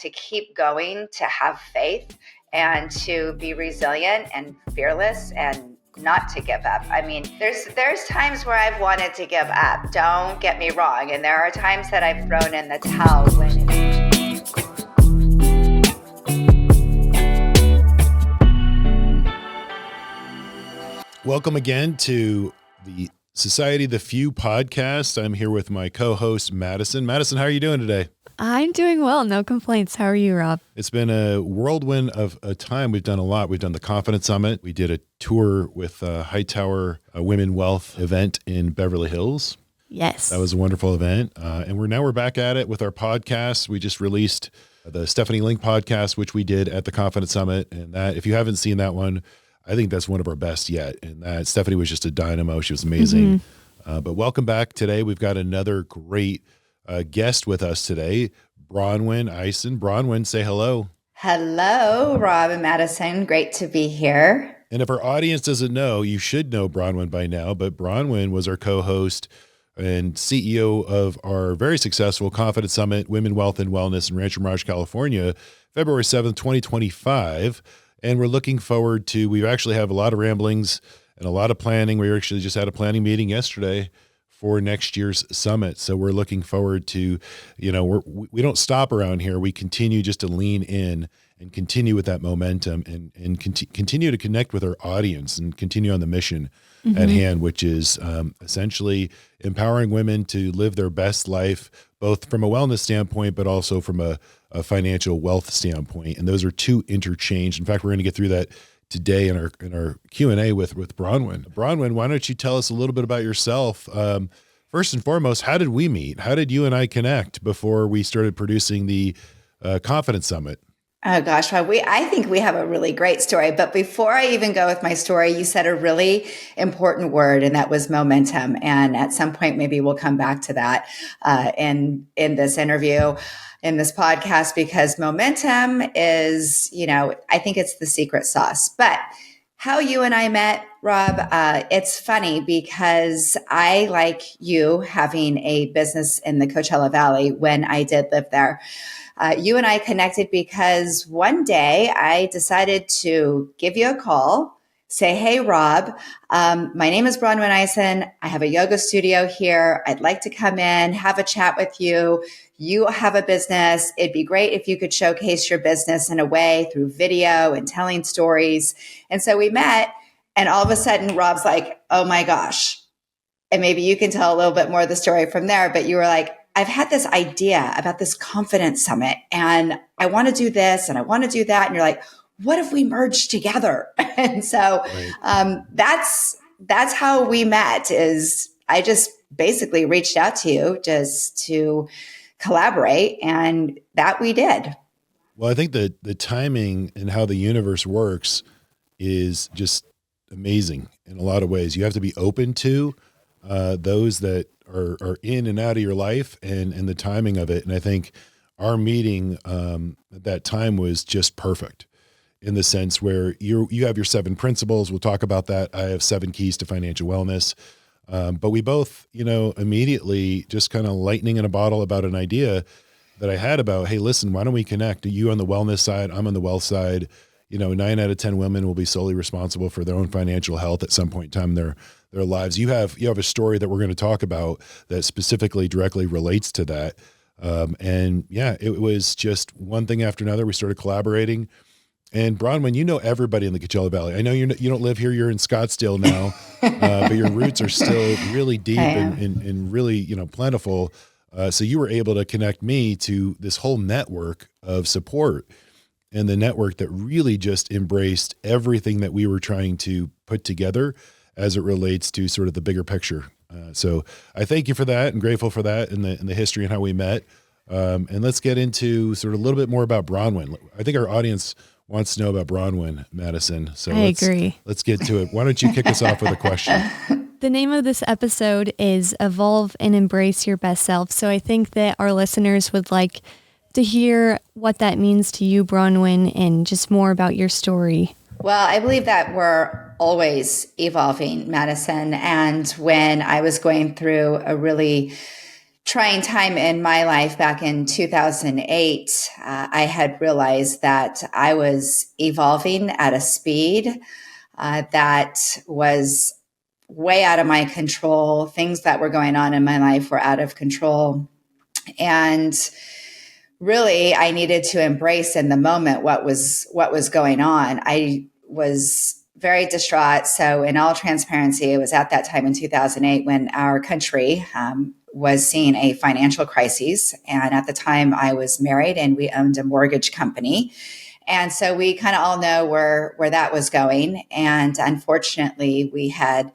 to keep going, to have faith, and to be resilient and fearless and not to give up. I mean, there's times where I've wanted to give up, don't get me wrong. And there are times that I've thrown in the towel when Welcome again to the Society of the Few podcast. I'm here with my co-host, Madison. Madison, how are you doing today? I'm doing well. No complaints. How are you, Rob? It's been a whirlwind of a time. We've done a lot. We've done the Confidence Summit. We did a tour with Hightower Women Wealth event in Beverly Hills. Yes. That was a wonderful event. And we're back at it with our podcast. We just released the Stephanie Link podcast, which we did at the Confidence Summit. And that, if you haven't seen that one, I think that's one of our best yet. And that Stephanie was just a dynamo. She was amazing. But welcome back today. We've got another great guest with us today, Bronwyn Ison. Bronwyn, say hello. Hello, Rob and Madison. Great to be here. And if our audience doesn't know, you should know Bronwyn by now, but Bronwyn was our co-host and CEO of our very successful Confidence Summit, Women, Wealth, and Wellness in Rancho Mirage, California, February 7th, 2025. And we're looking forward to, we actually have a lot of ramblings and a lot of planning. We actually just had a planning meeting yesterday for next year's summit. So we're looking forward to, we don't stop around here. We continue just to lean in and continue with that momentum and continue to connect with our audience and continue on the mission at hand, which is essentially empowering women to live their best life, both from a wellness standpoint, but also from a financial wealth standpoint. And those are two interchanged. In fact, we're going to get through that today in our Q&A with Bronwyn. Bronwyn, why don't you tell us a little bit about yourself? First and foremost, how did we meet? How did you and I connect before we started producing the Confidence Summit? Oh gosh, Rob, I think we have a really great story. But before I even go with my story, you said a really important word, and that was momentum. And at some point, maybe we'll come back to that in this interview, in this podcast, because momentum is, I think it's the secret sauce. But how you and I met, Rob, it's funny because I, like you, having a business in the Coachella Valley when I did live there. You and I connected because one day I decided to give you a call, say, hey, Rob, my name is Bronwyn Ison. I have a yoga studio here. I'd like to come in, have a chat with you. You have a business. It'd be great if you could showcase your business in a way through video and telling stories. And so we met, and all of a sudden Rob's like, oh my gosh. And maybe you can tell a little bit more of the story from there, but you were like, I've had this idea about this Confidence Summit, and I want to do this and I want to do that. And you're like, what if we merge together? And so that's how we met. Is I just basically reached out to you just to collaborate, and that we did. Well, I think that the timing and how the universe works is just amazing in a lot of ways. You have to be open to those that are in and out of your life and the timing of it. And I think our meeting at that time was just perfect in the sense where you have your 7 principles. We'll talk about that. I have 7 keys to financial wellness. But we both, immediately just kind of lightning in a bottle about an idea that I had about, hey, listen, why don't we connect? You on the wellness side, I'm on the wealth side. 9 out of 10 women will be solely responsible for their own financial health at some point in time in their lives. You have a story that we're going to talk about that specifically directly relates to that. It was just one thing after another. We started collaborating. And Bronwyn, everybody in the Coachella Valley. I know you don't live here. You're in Scottsdale now, but your roots are still really deep and really, plentiful. So you were able to connect me to this whole network of support and the network that really just embraced everything that we were trying to put together as it relates to sort of the bigger picture. So I thank you for that and grateful for that and the history and how we met. And let's get into sort of a little bit more about Bronwyn. I think our audience wants to know about Bronwyn, Madison. So I agree. Let's get to it. Why don't you kick us off with a question? The name of this episode is Evolve and Embrace Your Best Self. So I think that our listeners would like to hear what that means to you, Bronwyn, and just more about your story. Well, I believe that we're always evolving, Madison. And when I was going through a really trying time in my life back in 2008, I had realized that I was evolving at a speed that was way out of my control. Things that were going on in my life were out of control. And really, I needed to embrace in the moment what was going on. I was very distraught. So, in all transparency, it was at that time in 2008 when our country was seeing a financial crisis. And at the time, I was married and we owned a mortgage company. And so we kind of all know where that was going. And unfortunately, we had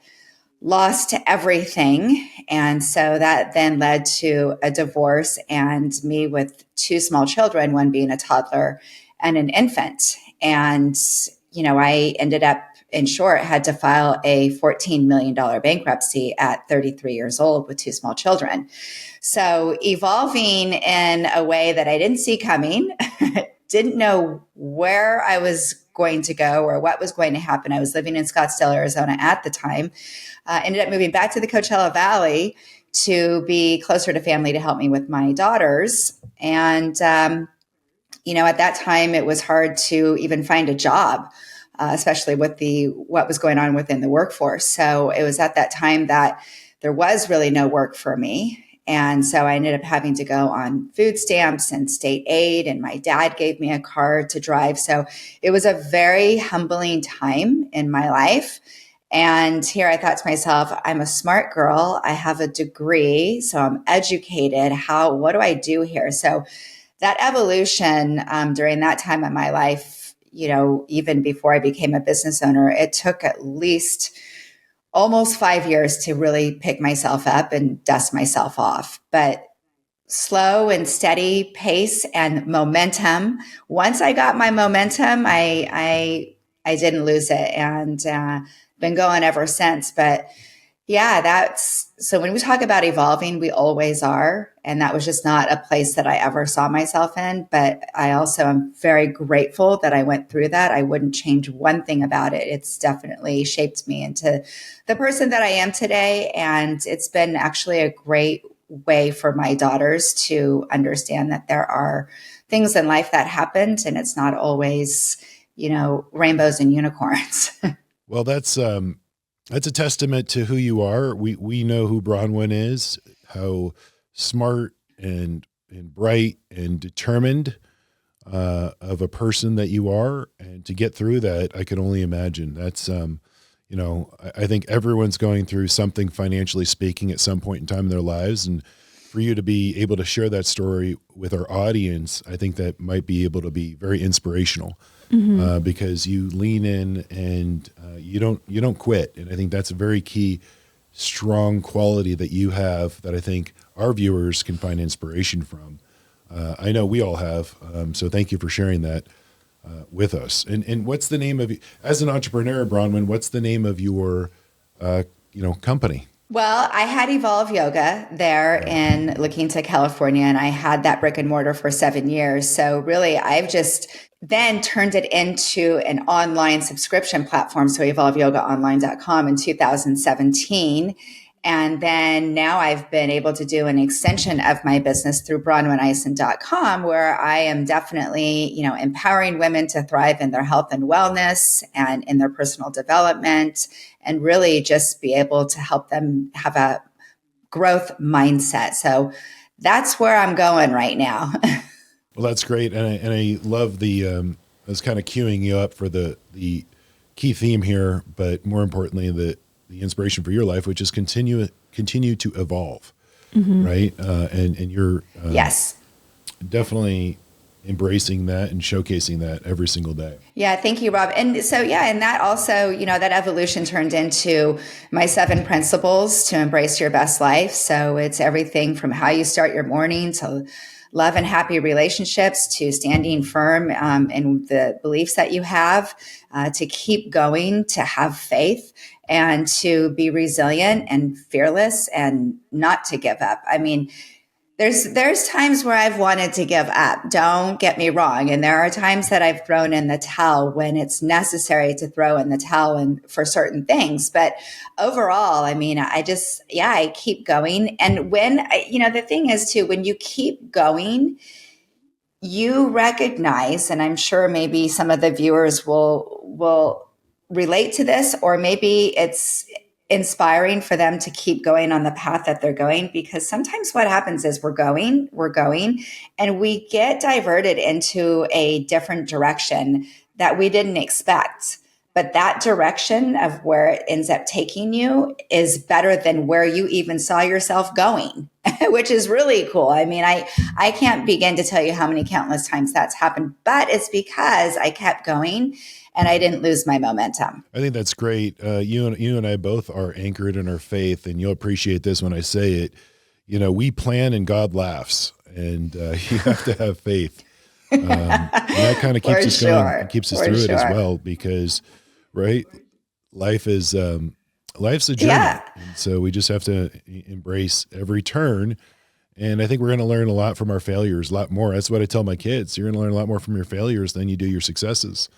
lost everything. And so that then led to a divorce and me with two small children, one being a toddler and an infant. And, I ended up, in short, had to file a $14 million bankruptcy at 33 years old with two small children. So evolving in a way that I didn't see coming, didn't know where I was going to go or what was going to happen. I was living in Scottsdale, Arizona at the time. Ended up moving back to the Coachella Valley to be closer to family to help me with my daughters. And, at that time, it was hard to even find a job, especially with what was going on within the workforce. So it was at that time that there was really no work for me. And so I ended up having to go on food stamps and state aid. And my dad gave me a car to drive. So it was a very humbling time in my life. And here I thought to myself, I'm a smart girl. I have a degree, so I'm educated. What do I do here? So that evolution during that time in my life, even before I became a business owner, it took at least almost 5 years to really pick myself up and dust myself off. But slow and steady pace and momentum. Once I got my momentum, I didn't lose it, and been going ever since. But yeah, so when we talk about evolving, we always are. And that was just not a place that I ever saw myself in. But I also am very grateful that I went through that. I wouldn't change one thing about it. It's definitely shaped me into the person that I am today. And it's been actually a great way for my daughters to understand that there are things in life that happened and it's not always, rainbows and unicorns. Well, that's a testament to who you are. We know who Bronwyn is, how smart and bright and determined of a person that you are, and to get through that, I can only imagine. That's I think everyone's going through something financially speaking at some point in time in their lives, and for you to be able to share that story with our audience, I think that might be able to be very inspirational. Because you lean in and you don't quit. And I think that's a very key, strong quality that you have that I think our viewers can find inspiration from. I know we all have. So thank you for sharing that with us. And what's the name of, as an entrepreneur, Bronwyn, what's the name of your company? Well, I had Evolve Yoga there in La Quinta, California, and I had that brick and mortar for 7 years. So really, I've just then turned it into an online subscription platform. So evolveyogaonline.com in 2017. And then now I've been able to do an extension of my business through bronwynison.com, where I am definitely, empowering women to thrive in their health and wellness and in their personal development, and really just be able to help them have a growth mindset. So that's where I'm going right now. Well, that's great. And I love I was kind of queuing you up for the key theme here, but more importantly, the inspiration for your life, which is continue to evolve, right? And you're yes, definitely embracing that and showcasing that every single day. Yeah, thank you, Rob. And so, and that also, that evolution turned into my 7 principles to embrace your best life. So it's everything from how you start your morning to love and happy relationships, to standing firm in the beliefs that you have, to keep going, to have faith, and to be resilient and fearless and not to give up. I mean, there's times where I've wanted to give up. Don't get me wrong. And there are times that I've thrown in the towel when it's necessary to throw in the towel and for certain things. But overall, I mean, I keep going. And the thing is too, when you keep going, you recognize, and I'm sure maybe some of the viewers will relate to this, or maybe it's inspiring for them to keep going on the path that they're going, because sometimes what happens is we're going, and we get diverted into a different direction that we didn't expect. But that direction of where it ends up taking you is better than where you even saw yourself going, which is really cool. I mean, I can't begin to tell you how many countless times that's happened, but it's because I kept going and I didn't lose my momentum. I think that's great. You and I both are anchored in our faith, and you'll appreciate this when I say it. We plan and God laughs, and you have to have faith. And that kind of keeps us going, keeps us through it as well, because right, life's a journey. Yeah. And so we just have to embrace every turn. And I think we're going to learn a lot from our failures, a lot more. That's what I tell my kids. You're going to learn a lot more from your failures than you do your successes.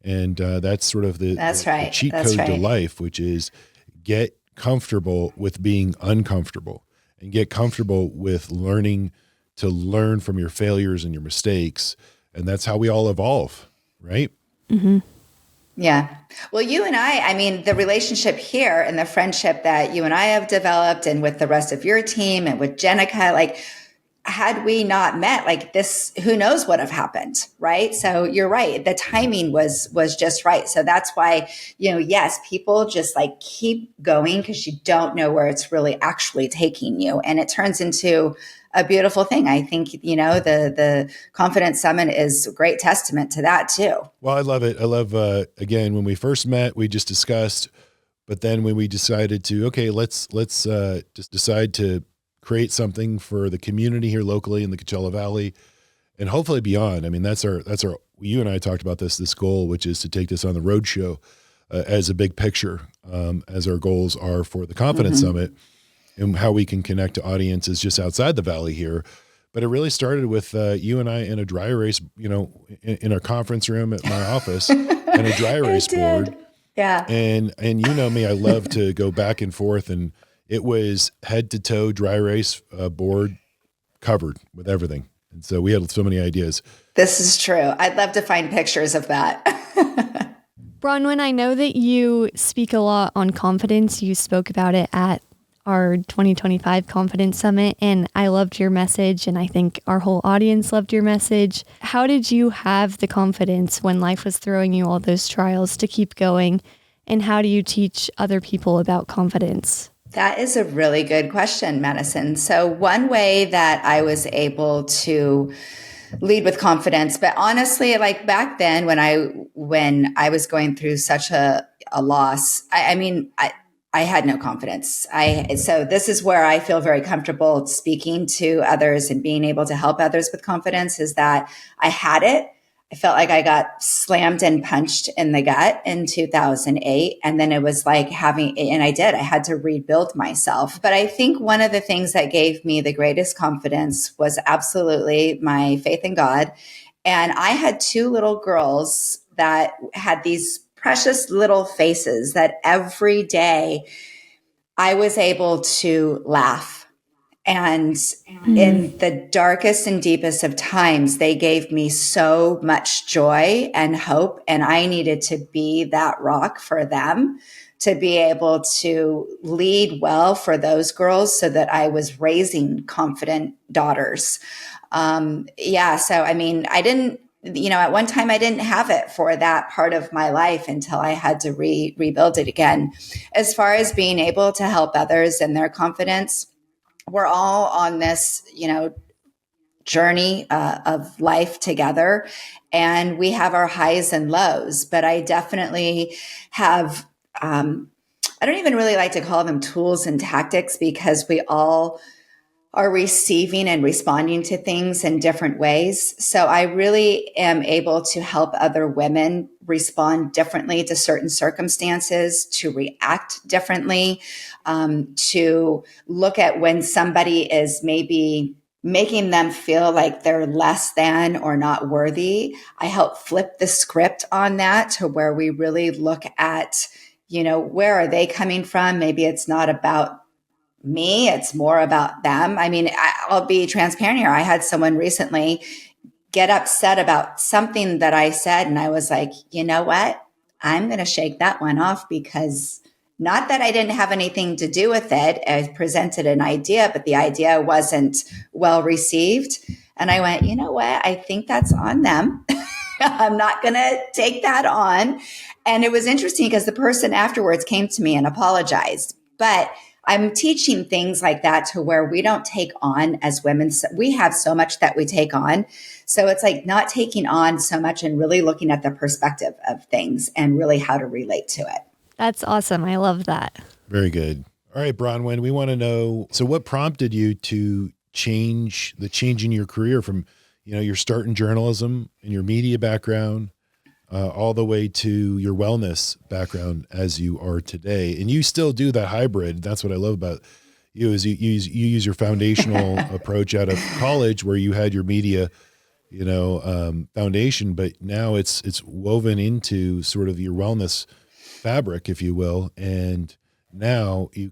And that's sort of the cheat code to life, which is get comfortable with being uncomfortable and get comfortable with learning to learn from your failures and your mistakes. And that's how we all evolve, right? Mm-hmm. Yeah. Well, you and I mean, the relationship here and the friendship that you and I have developed, and with the rest of your team and with Jenica, like, had we not met like this, who knows what have happened, right? So you're right. The timing was just right. So that's why, yes, people just like keep going because you don't know where it's really actually taking you. And it turns into a beautiful thing. I think, the Confidence Summit is a great testament to that too. Well, I love it. I love, again, when we first met, we just discussed, but then when we decided to, okay, let's just decide to create something for the community here locally in the Coachella Valley and hopefully beyond. I mean, that's our, you and I talked about this goal, which is to take this on the road show as a big picture, as our goals are for the Confidence Summit, and how we can connect to audiences just outside the Valley here. But it really started with you and I in a dry erase, in our conference room at my office, and a dry erase board. Yeah. And me, I love to go back and forth, and it was head to toe dry erase board covered with everything. And so we had so many ideas. This is true. I'd love to find pictures of that. Bronwyn, I know that you speak a lot on confidence. You spoke about it at our 2025 Confidence Summit, and I loved your message, and I think our whole audience loved your message. How did you have the confidence when life was throwing you all those trials to keep going? And how do you teach other people about confidence? That is a really good question, Madison. So one way that I was able to lead with confidence, but honestly, like back then when I was going through such a loss, I had no confidence. So this is where I feel very comfortable speaking to others and being able to help others with confidence, is that I had it. I felt like I got slammed and punched in the gut in 2008. And then it was like I had to rebuild myself. But I think one of the things that gave me the greatest confidence was absolutely my faith in God. And I had two little girls that had these precious little faces that every day I was able to laugh. And in the darkest and deepest of times, they gave me so much joy and hope. And I needed to be that rock for them, to be able to lead well for those girls, so that I was raising confident daughters. So, I mean, I didn't, at one time I didn't have it for that part of my life until I had to rebuild it again. As far as being able to help others and their confidence, we're all on this, journey of life together, and we have our highs and lows. But I definitely have, I don't even really like to call them tools and tactics, because we all are receiving and responding to things in different ways. So I really am able to help other women respond differently to certain circumstances, to react differently, to look at when somebody is maybe making them feel like they're less than or not worthy. I help flip the script on that to where we really look at, where are they coming from? Maybe it's not about me, it's more about them. I mean, I'll be transparent here. I had someone recently get upset about something that I said, and I was like, you know what? I'm going to shake that one off, because not that I didn't have anything to do with it. I presented an idea, but the idea wasn't well received. And I went, you know what? I think that's on them. I'm not going to take that on. And it was interesting because the person afterwards came to me and apologized. But I'm teaching things like that to where we don't take on as women. We have so much that we take on. So it's like not taking on so much and really looking at the perspective of things and really how to relate to it. That's awesome. I love that. Very good. All right, Bronwyn, we want to know, so what prompted you to change in your career from, your start in journalism and your media background, all the way to your wellness background as you are today? And you still do that hybrid. That's what I love about you, is you use your foundational approach out of college, where you had your media, foundation, but now it's woven into sort of your wellness fabric, if you will. And now you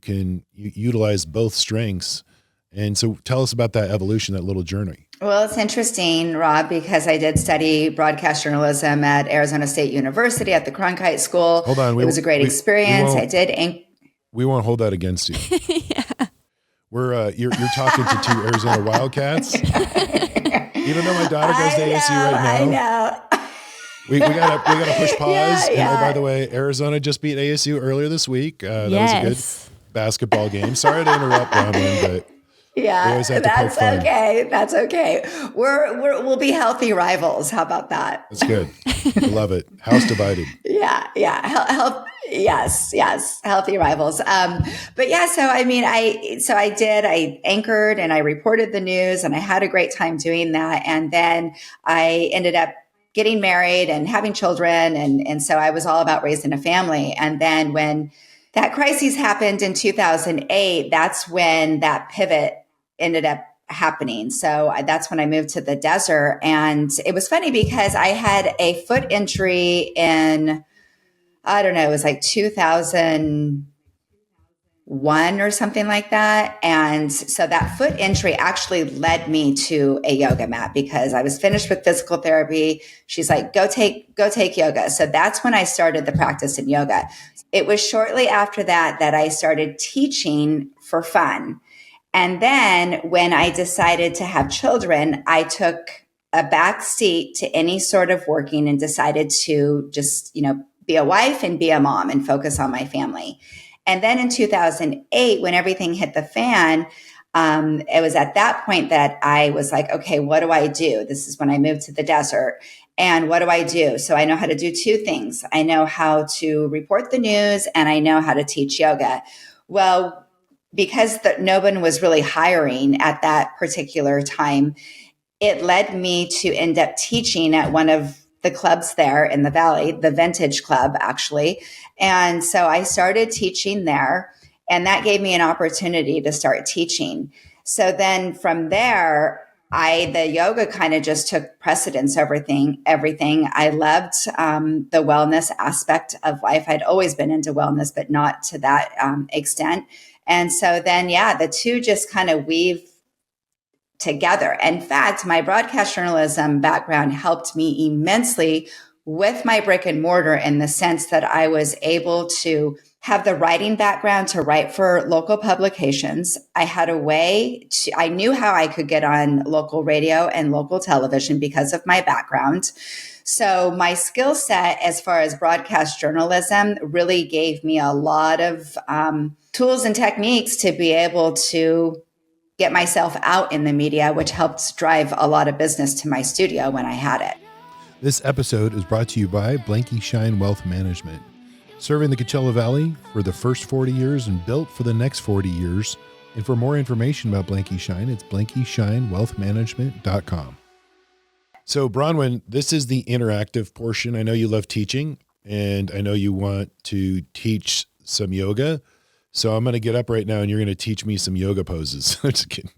utilize both strengths. And so tell us about that evolution, that little journey. Well, it's interesting, Rob, because I did study broadcast journalism at Arizona State University at the Cronkite School. Hold on. It was a great experience. We won't hold that against you. Yeah. You're talking to two Arizona Wildcats. Even though my daughter goes to ASU right now. I know. We gotta push pause. Yeah. And by the way, Arizona just beat ASU earlier this week. That was a good basketball game. Sorry to interrupt, Bronwyn, but yeah, that's okay. That's okay. We'll be healthy rivals. How about that? That's good. I love it. House divided. Yeah. Yes. Healthy rivals. But yeah, so I mean, I anchored and I reported the news, and I had a great time doing that. And then I ended up getting married and having children. And so I was all about raising a family. And then when that crisis happened in 2008, that's when that pivot ended up happening. So that's when I moved to the desert. And it was funny because I had a foot injury in, I don't know, it was like 2001 or something like that. And so that foot injury actually led me to a yoga mat, because I was finished with physical therapy. She's like, go take yoga. So that's when I started the practice in yoga. It was shortly after that I started teaching for fun. And then when I decided to have children, I took a back seat to any sort of working and decided to just, be a wife and be a mom and focus on my family. And then in 2008, when everything hit the fan, it was at that point that I was like, okay, what do I do? This is when I moved to the desert. And what do I do? So I know how to do two things. I know how to report the news, and I know how to teach yoga. Well, because no one was really hiring at that particular time, it led me to end up teaching at one of the clubs there in the Valley, the Vintage Club, actually. And so I started teaching there, and that gave me an opportunity to start teaching. So then from there, the yoga kind of just took precedence over everything. I loved the wellness aspect of life. I'd always been into wellness, but not to that extent. And so then, the two just kind of weave together. In fact, my broadcast journalism background helped me immensely with my brick and mortar, in the sense that I was able to have the writing background to write for local publications. I had a way I knew how I could get on local radio and local television because of my background. So my skill set as far as broadcast journalism really gave me a lot of tools and techniques to be able to get myself out in the media, which helped drive a lot of business to my studio when I had it. This episode is brought to you by Blanky Shine Wealth Management, serving the Coachella Valley for the first 40 years and built for the next 40 years. And for more information about Blanky Shine, it's blankyshinewealthmanagement.com. So Bronwyn, this is the interactive portion. I know you love teaching, and I know you want to teach some yoga. So I'm going to get up right now, and you're going to teach me some yoga poses. I'm just kidding.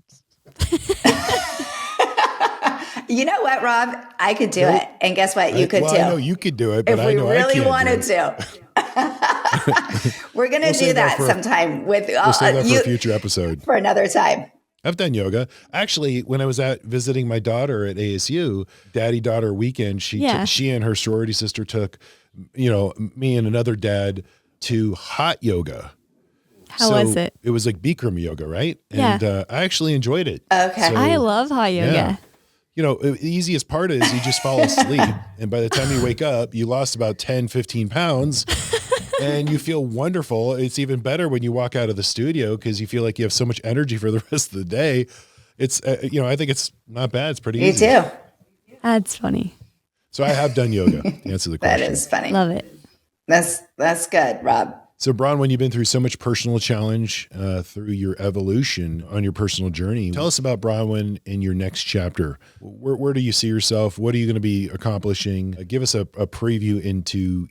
You know what, Rob? I could do it. And guess what? You could too. I know you could do it, but if we I know really I can't wanted do it. to. We're going to do that sometime with we'll save that for a future episode. For another time. I've done yoga. Actually, when I was visiting my daughter at ASU, daddy-daughter weekend, she and her sorority sister took, me and another dad to hot yoga. How was it? It was like Bikram yoga, right? And I actually enjoyed it. Okay. So, I love hot yoga. Yeah. The easiest part is you just fall asleep. And by the time you wake up, you lost about 10, 15 pounds. And you feel wonderful. It's even better when you walk out of the studio because you feel like you have so much energy for the rest of the day. It's, I think it's not bad. It's pretty easy. Me too. That's funny. So I have done yoga, to answer the question. That is funny. Love it. That's good, Rob. So Bronwyn, you've been through so much personal challenge through your evolution on your personal journey. Tell us about Bronwyn in your next chapter. Where do you see yourself? What are you going to be accomplishing? Give us a preview into,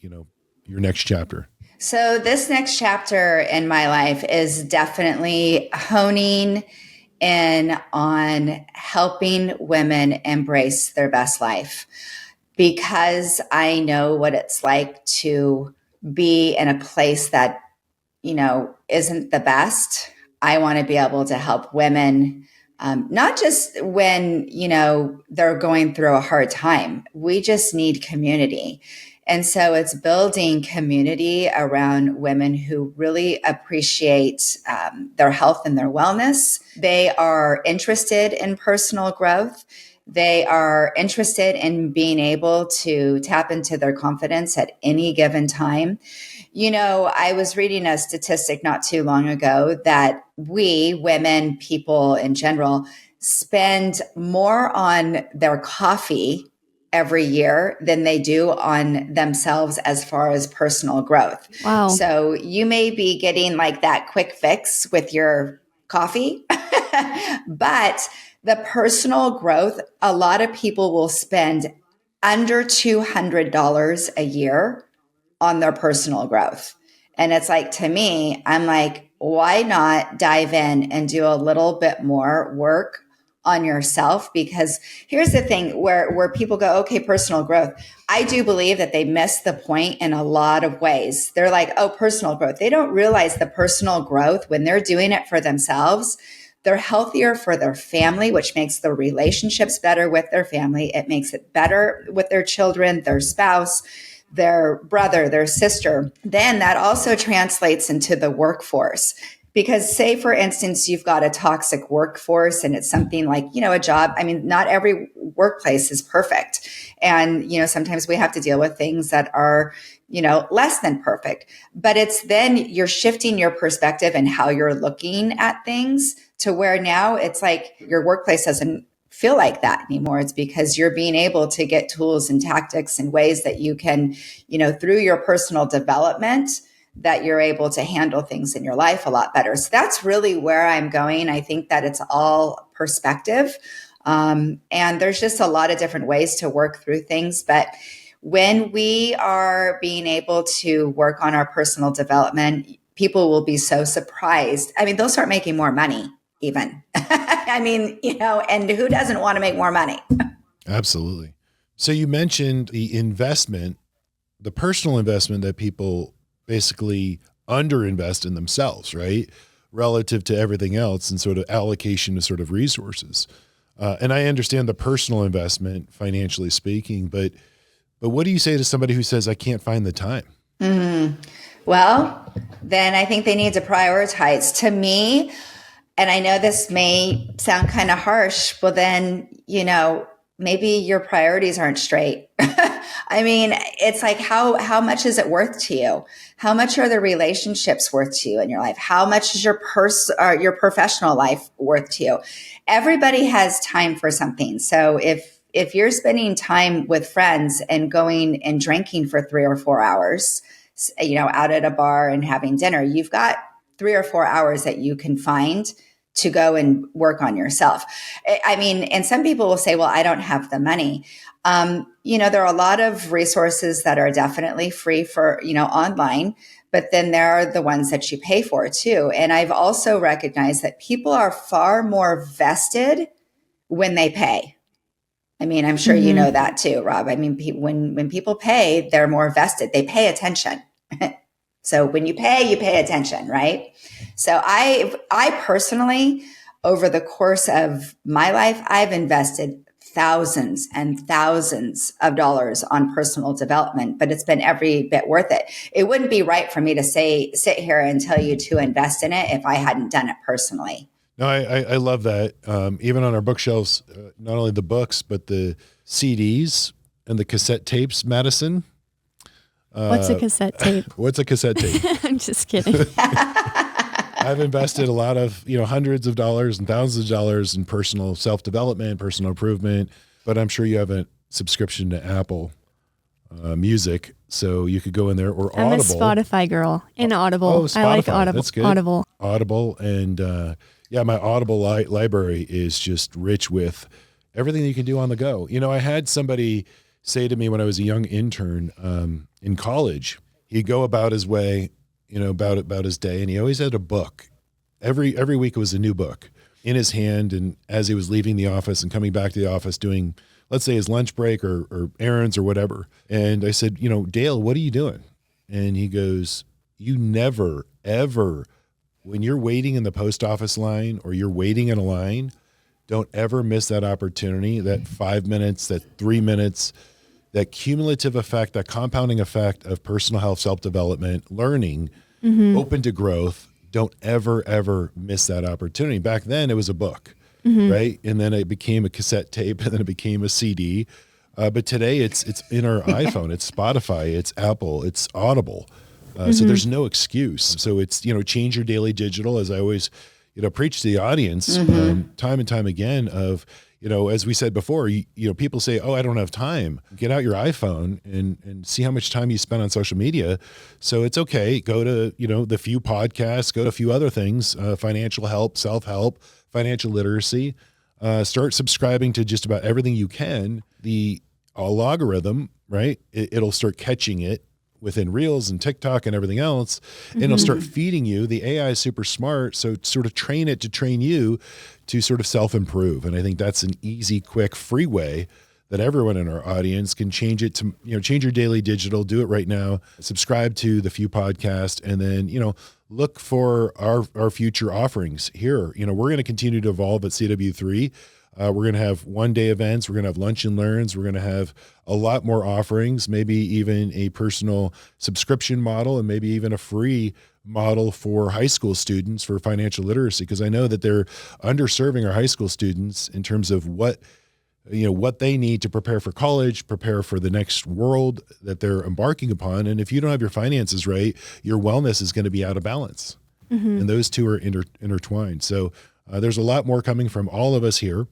your next chapter. So this next chapter in my life is definitely honing in on helping women embrace their best life, because I know what it's like to be in a place that, isn't the best. I want to be able to help women, not just when, they're going through a hard time. We just need community. And so it's building community around women who really appreciate their health and their wellness. They are interested in personal growth. They are interested in being able to tap into their confidence at any given time. I was reading a statistic not too long ago that we, women, people in general, spend more on their coffee every year than they do on themselves as far as personal growth. Wow. So you may be getting like that quick fix with your coffee, but the personal growth, a lot of people will spend under $200 a year on their personal growth. And it's like, to me, I'm like, why not dive in and do a little bit more work on yourself? Because here's the thing where people go, okay, personal growth. I do believe that they miss the point in a lot of ways. They're like, oh, personal growth. They don't realize the personal growth when they're doing it for themselves. They're healthier for their family, which makes the relationships better with their family. It makes it better with their children, their spouse, their brother, their sister. Then that also translates into the workforce. Because say, for instance, you've got a toxic workforce and it's something like, a job. I mean, not every workplace is perfect. And, sometimes we have to deal with things that are, less than perfect. But it's then you're shifting your perspective and how you're looking at things to where now it's like your workplace doesn't feel like that anymore. It's because you're being able to get tools and tactics and ways that you can, through your personal development, that you're able to handle things in your life a lot better. So that's really where I'm going. I think that it's all perspective. And there's just a lot of different ways to work through things. But when we are being able to work on our personal development, people will be so surprised. I mean, they'll start making more money even. I mean, and who doesn't want to make more money? Absolutely. So you mentioned the investment, the personal investment that people basically underinvest in themselves, right? Relative to everything else and sort of allocation to sort of resources. And I understand the personal investment, financially speaking, but what do you say to somebody who says, I can't find the time? Mm-hmm. Well, then I think they need to prioritize. To me, and I know this may sound kind of harsh, well then, maybe your priorities aren't straight. I mean, it's like, how much is it worth to you? How much are the relationships worth to you in your life? How much is your professional life worth to you? Everybody has time for something. So if you're spending time with friends and going and drinking for 3 or 4 hours, out at a bar and having dinner, you've got 3 or 4 hours that you can find to go and work on yourself. I mean, and some people will say, well, I don't have the money. There are a lot of resources that are definitely free for, online, but then there are the ones that you pay for too. And I've also recognized that people are far more vested when they pay. I mean, I'm sure you know that too, Rob. I mean, when people pay, they're more vested. They pay attention. So when you pay attention, right? So I personally, over the course of my life, I've invested thousands and thousands of dollars on personal development, but it's been every bit worth it. It wouldn't be right for me to sit here and tell you to invest in it if I hadn't done it personally. No, I love that. Even on our bookshelves, not only the books, but the CDs and the cassette tapes, Madison. What's a cassette tape? What's a cassette tape? I'm just kidding. I've invested a lot of, hundreds of dollars and thousands of dollars in personal self-development, personal improvement, but I'm sure you have a subscription to Apple Music, so you could go in there, or I'm Audible. a Spotify girl and Audible. Oh, Spotify. I like Audible. That's good. Audible. And my Audible library is just rich with everything you can do on the go. I had somebody say to me when I was a young intern in college, he'd go about his way, about his day, and he always had a book. Every week it was a new book in his hand, and as he was leaving the office and coming back to the office doing, let's say, his lunch break or errands or whatever. And I said, Dale, what are you doing? And he goes, you never, ever, when you're waiting in the post office line or you're waiting in a line, don't ever miss that opportunity, that 5 minutes, that 3 minutes, that cumulative effect, that compounding effect of personal health, self-development, learning, open to growth. Don't ever, ever miss that opportunity. Back then it was a book, right? And then it became a cassette tape, and then it became a CD. But today it's in our iPhone, it's Spotify, it's Apple, it's Audible. So there's no excuse. So it's, change your daily digital, as I always, preach to the audience time and time again of, as we said before, people say, oh, I don't have time. Get out your iPhone and see how much time you spend on social media. So it's okay. Go to, the few podcasts, go to a few other things, financial help, self-help, financial literacy, start subscribing to just about everything you can. The algorithm, right? It'll start catching it within Reels and TikTok and everything else, and it'll start feeding you. The AI is super smart, so sort of train it to train you to sort of self-improve. And I think that's an easy, quick, free way that everyone in our audience can change it to, change your daily digital, do it right now, subscribe to the Few podcast, and then, look for our future offerings here. We're going to continue to evolve at CW3. We're going to have one-day events. We're going to have lunch and learns. We're going to have a lot more offerings, maybe even a personal subscription model, and maybe even a free model for high school students for financial literacy, because I know that they're underserving our high school students in terms of what they need to prepare for college, prepare for the next world that they're embarking upon. And if you don't have your finances right, your wellness is going to be out of balance. And those two are intertwined. So there's a lot more coming from all of us here.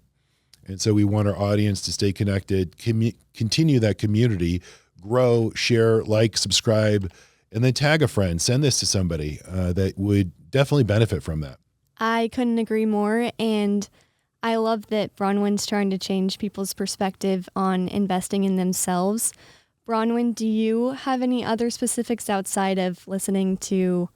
And so we want our audience to stay connected, continue that community, grow, share, like, subscribe, and then tag a friend. Send this to somebody that would definitely benefit from that. I couldn't agree more. And I love that Bronwyn's trying to change people's perspective on investing in themselves. Bronwyn, do you have any other specifics outside of listening to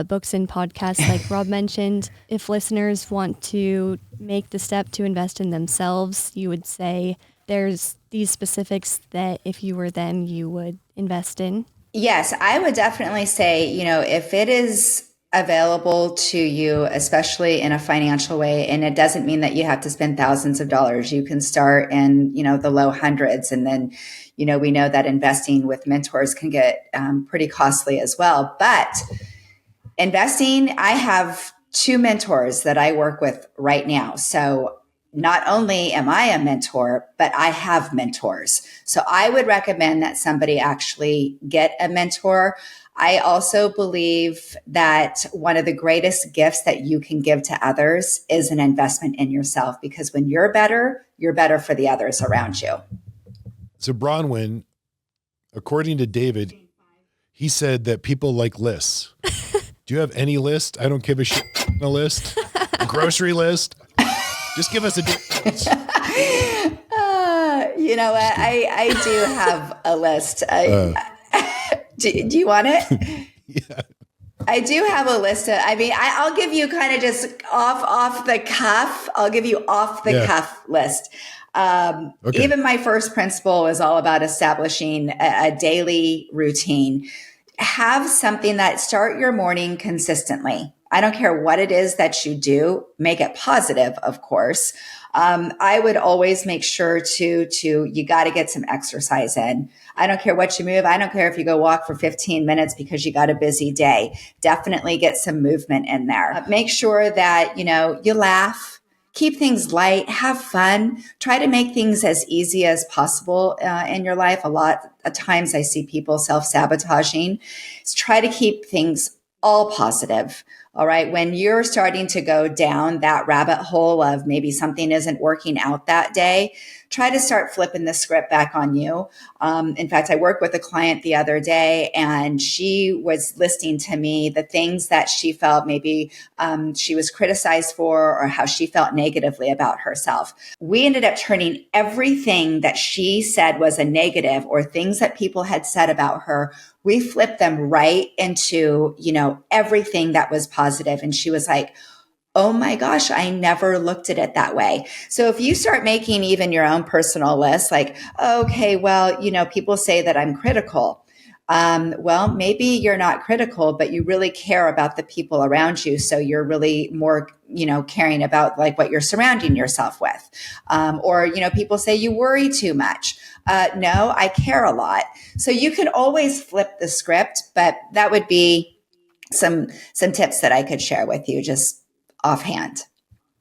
books and podcasts like Rob mentioned? If listeners want to make the step to invest in themselves, you would say there's these specifics that if you were them, you would invest in? Yes, I would definitely say, if it is available to you, especially in a financial way, and it doesn't mean that you have to spend thousands of dollars. You can start in, the low hundreds. And then, we know that investing with mentors can get pretty costly as well. But investing, I have 2 mentors that I work with right now. So not only am I a mentor, but I have mentors. So I would recommend that somebody actually get a mentor. I also believe that one of the greatest gifts that you can give to others is an investment in yourself, because when you're better for the others around you. So Bronwyn, according to David, he said that people like lists. Do you have any list? I don't give a shit. A list, a grocery list. Just give us a. You know what? I do have a list. Do you want it? Yeah. I do have a list. I'll give you kind of just off the cuff. I'll give you off the cuff list. Okay. Even my first principle is all about establishing a daily routine. Have something that start your morning consistently. I don't care what it is that you do, make it positive, of course. I would always make sure you got to get some exercise in. I don't care what you move. I don't care if you go walk for 15 minutes because you got a busy day. Definitely get some movement in there. Make sure that, you laugh. Keep things light, have fun, try to make things as easy as possible in your life. A lot of times I see people self-sabotaging. Try to keep things all positive. All right. When you're starting to go down that rabbit hole of maybe something isn't working out that day, try to start flipping the script back on you. In fact, I worked with a client the other day and she was listing to me the things that she felt maybe she was criticized for or how she felt negatively about herself. We ended up turning everything that she said was a negative or things that people had said about her, we flipped them right into, everything that was positive. And she was like, oh my gosh, I never looked at it that way. So if you start making even your own personal list, like, okay, well, people say that I'm critical. Well, maybe you're not critical, but you really care about the people around you. So you're really more, caring about like what you're surrounding yourself with. Or, people say you worry too much. No, I care a lot. So you can always flip the script, but that would be some tips that I could share with you just offhand.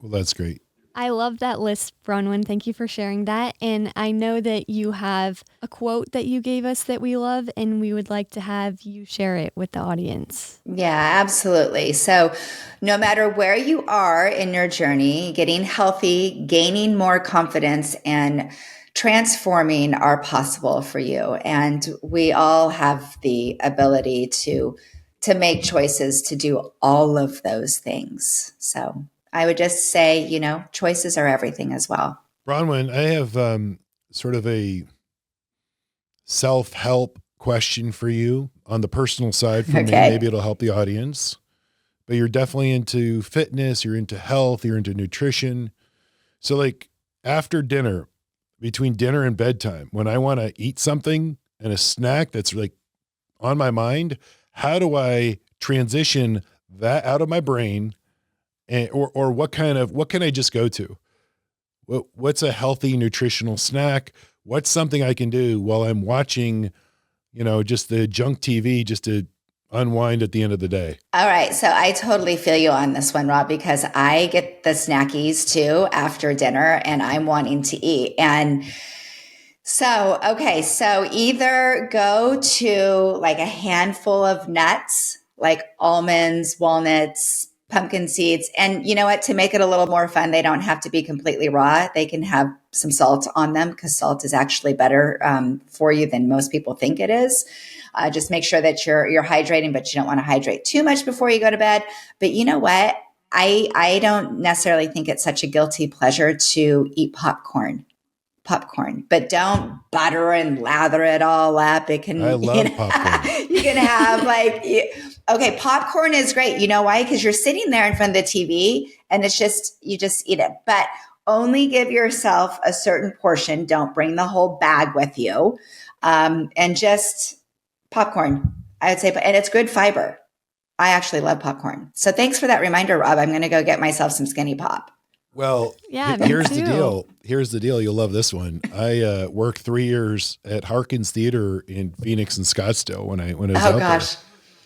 Well, that's great. I love that list, Bronwyn. Thank you for sharing that. And I know that you have a quote that you gave us that we love, and we would like to have you share it with the audience. Yeah, absolutely. So no matter where you are in your journey, getting healthy, gaining more confidence, and transforming are possible for you. And we all have the ability to make choices to do all of those things. So I would just say, choices are everything as well. Bronwyn, I have sort of a self-help question for you on the personal side for me. Maybe it'll help the audience. But you're definitely into fitness, you're into health, you're into nutrition. So like after dinner, between dinner and bedtime, when I want to eat something and a snack that's like on my mind, how do I transition that out of my brain or what can I just go to? What's a healthy nutritional snack? What's something I can do while I'm watching, just the junk TV just to unwind at the end of the day? All right. So I totally feel you on this one, Rob, because I get the snackies too after dinner and I'm wanting to eat. And so either go to like a handful of nuts, like almonds, walnuts, pumpkin seeds. And you know what? To make it a little more fun, they don't have to be completely raw. They can have some salt on them because salt is actually better for you than most people think it is. Just make sure that you're hydrating, but you don't want to hydrate too much before you go to bed. But you know what? I don't necessarily think it's such a guilty pleasure to eat popcorn, but don't butter and lather it all up. It can, I love popcorn. You can have okay, popcorn is great. You know why? Because you're sitting there in front of the TV and you just eat it, but only give yourself a certain portion. Don't bring the whole bag with you. And just popcorn, I would say, and it's good fiber. I actually love popcorn. So thanks for that reminder, Rob. I'm going to go get myself some Skinny Pop. Well, yeah, here's the deal. Here's the deal. You'll love this one. I worked 3 years at Harkins Theater in Phoenix and Scottsdale when I was out there.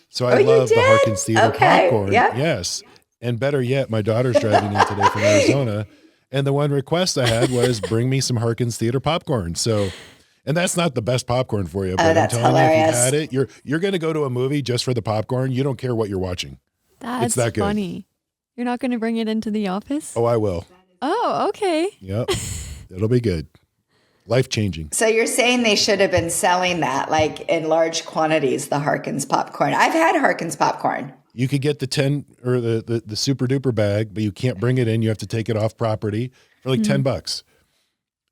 So I love the Harkins Theater popcorn. Yep. Yes. And better yet, my daughter's driving in today from Arizona. And the one request I had was bring me some Harkins Theater popcorn. So, and that's not the best popcorn for you, but I'm telling hilarious. you, if you had it, you're going to go to a movie just for the popcorn. You don't care what you're watching. That's that good. Funny. You're not going to bring it into the office? Oh, I will. Oh, okay. Yep. It'll be good. Life-changing. So you're saying they should have been selling that like in large quantities, the Harkins popcorn. I've had Harkins popcorn. You could get the 10 or the super duper bag, but you can't bring it in. You have to take it off property for like $10.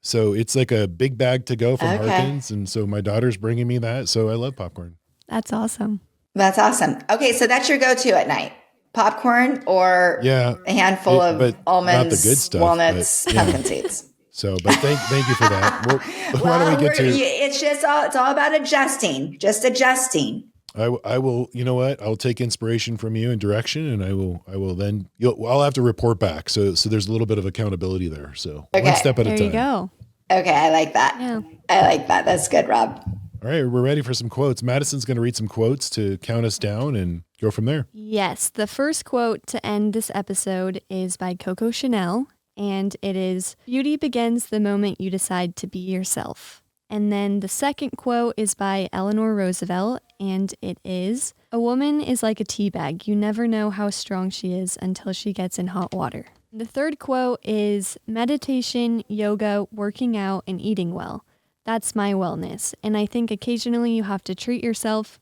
So it's like a big bag to go from Harkins. And so my daughter's bringing me that. So I love popcorn. That's awesome. That's awesome. Okay. So that's your go-to at night. Popcorn or a handful of almonds, not the good stuff, walnuts, pumpkin seeds. So, but thank you for that. Well, why don't we get to? It's all about adjusting, just adjusting. I will. You know what? I'll take inspiration from you and direction, and I will then. I'll have to report back. So there's a little bit of accountability there. So one step at a time. There you go. Okay, I like that. Yeah. I like that. That's good, Rob. All right, we're ready for some quotes. Madison's going to read some quotes to count us down and go from there. Yes, the first quote to end this episode is by Coco Chanel, and it is, "Beauty begins the moment you decide to be yourself." And then the second quote is by Eleanor Roosevelt, and it is, "A woman is like a tea bag. You never know how strong she is until she gets in hot water." The third quote is, "Meditation, yoga, working out, and eating well. That's my wellness." And I think occasionally you have to treat yourself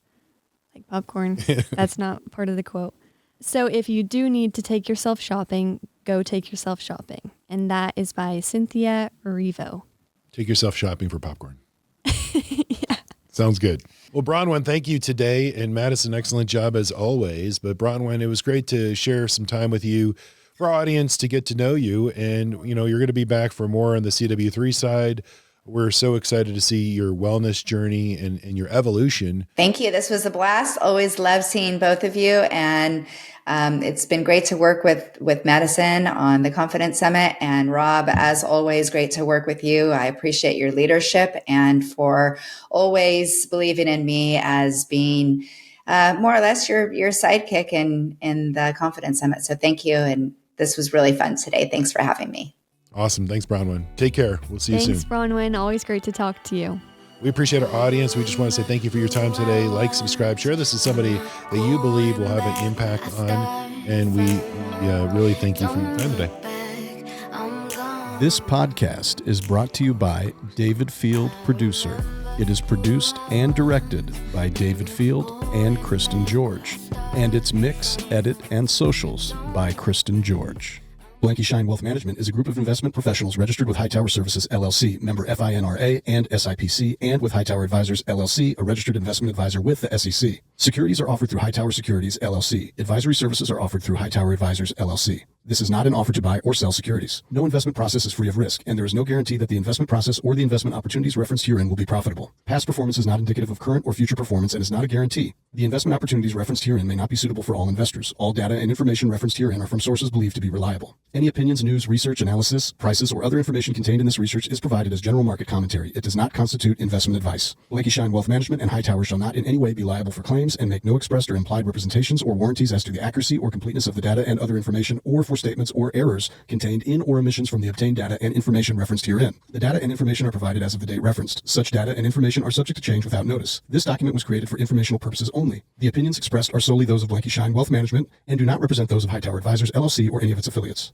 like popcorn. That's not part of the quote. So if you do need to take yourself shopping, go take yourself shopping. And that is by Cynthia Erivo. Take yourself shopping for popcorn. Yeah. Sounds good. Well, Bronwyn, thank you today. And Madison, excellent job as always. But Bronwyn, it was great to share some time with you for our audience to get to know you. And, you're going to be back for more on the CW3 side. We're so excited to see your wellness journey and your evolution. Thank you. This was a blast. Always love seeing both of you. And it's been great to work with Madison on the Confidence Summit. And Rob, as always, great to work with you. I appreciate your leadership and for always believing in me as being more or less your sidekick in the Confidence Summit. So thank you. And this was really fun today. Thanks for having me. Awesome. Thanks, Bronwyn. Take care. We'll see you soon. Thanks, Bronwyn. Always great to talk to you. We appreciate our audience. We just want to say thank you for your time today. Like, subscribe, share this with somebody that you believe will have an impact on. And we really thank you for your time today. This podcast is brought to you by David Field Producer. It is produced and directed by David Field and Kristen George. And it's mix, edit, and socials by Kristen George. Blanky Shine Wealth Management is a group of investment professionals registered with Hightower Services, LLC, member FINRA and SIPC, and with Hightower Advisors, LLC, a registered investment advisor with the SEC. Securities are offered through Hightower Securities, LLC. Advisory services are offered through Hightower Advisors, LLC. This is not an offer to buy or sell securities. No investment process is free of risk, and there is no guarantee that the investment process or the investment opportunities referenced herein will be profitable. Past performance is not indicative of current or future performance and is not a guarantee. The investment opportunities referenced herein may not be suitable for all investors. All data and information referenced herein are from sources believed to be reliable. Any opinions, news, research, analysis, prices, or other information contained in this research is provided as general market commentary. It does not constitute investment advice. Blanky Shine Wealth Management and Hightower shall not in any way be liable for claims and make no expressed or implied representations or warranties as to the accuracy or completeness of the data and other information or for statements or errors contained in or omissions from the obtained data and information referenced herein. The data and information are provided as of the date referenced. Such data and information are subject to change without notice. This document was created for informational purposes only. The opinions expressed are solely those of Blanky Shine Wealth Management and do not represent those of Hightower Advisors, LLC, or any of its affiliates.